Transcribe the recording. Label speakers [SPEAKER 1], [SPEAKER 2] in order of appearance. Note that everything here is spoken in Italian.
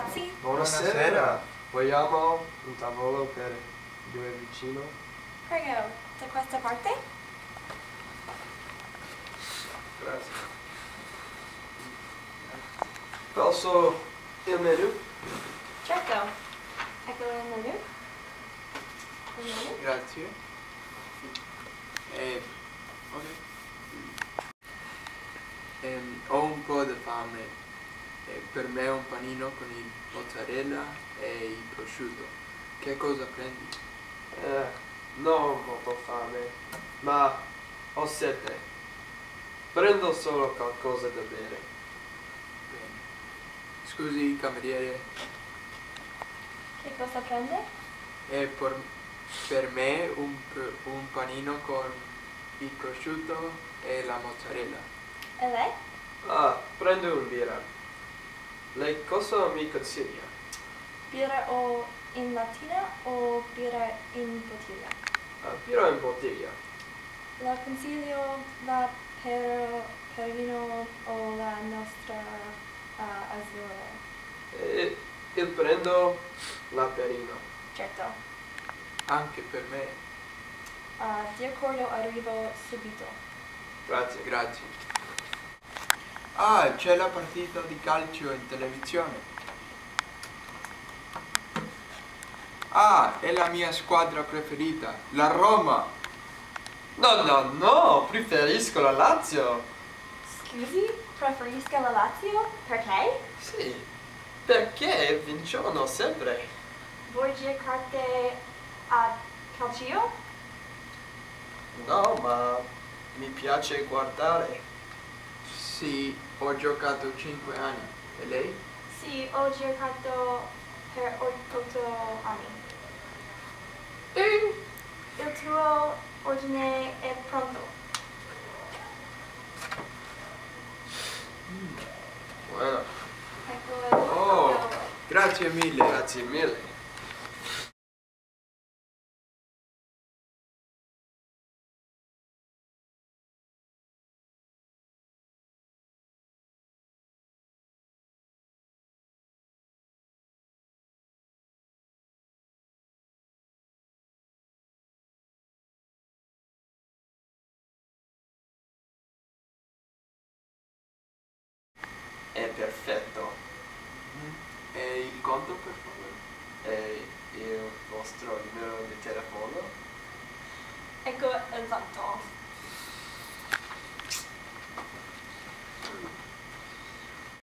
[SPEAKER 1] ragazzi.
[SPEAKER 2] Buonasera. Vogliamo un tavolo per due vicino?
[SPEAKER 1] Prego, da questa parte?
[SPEAKER 2] Grazie. Posso il menù?
[SPEAKER 1] Certo. Ecco il menù. Il menù?
[SPEAKER 3] Grazie. Ok. Ho un po' di fame. Per me un panino con il mozzarella e il prosciutto. Che cosa prendi?
[SPEAKER 2] Non molto fame, ma ho sete. Prendo solo qualcosa da bere.
[SPEAKER 3] Bene. Scusi, cameriere.
[SPEAKER 1] Che cosa prende?
[SPEAKER 3] Per me un panino con il prosciutto e la mozzarella.
[SPEAKER 1] E lei?
[SPEAKER 2] Prendo un birra. Lei cosa mi consiglia?
[SPEAKER 1] Birra o in lattina o birra in bottiglia?
[SPEAKER 2] Birra in bottiglia.
[SPEAKER 1] La consiglio la Perino o la nostra azzurra.
[SPEAKER 2] Il prendo la Perino.
[SPEAKER 1] Certo.
[SPEAKER 3] Anche per me.
[SPEAKER 1] Di accordo, arrivo subito.
[SPEAKER 2] Grazie.
[SPEAKER 3] Grazie. C'è la partita di calcio in televisione. È la mia squadra preferita, la Roma.
[SPEAKER 2] No, preferisco la Lazio.
[SPEAKER 1] Scusi, preferisca la Lazio? Perché?
[SPEAKER 2] Sì, perché vincono sempre.
[SPEAKER 1] Vuoi giocare a calcio?
[SPEAKER 2] No, ma mi piace guardare.
[SPEAKER 3] Sì, ho giocato 5 anni. E lei?
[SPEAKER 1] Sì, ho giocato per 8 anni. Il tuo ordine è pronto.
[SPEAKER 2] Buono.
[SPEAKER 1] Ecco il
[SPEAKER 3] Oh, grazie mille.
[SPEAKER 2] Grazie mille. È perfetto.
[SPEAKER 3] E il conto, per favore?
[SPEAKER 2] E il vostro numero di telefono?
[SPEAKER 1] Ecco il fatto.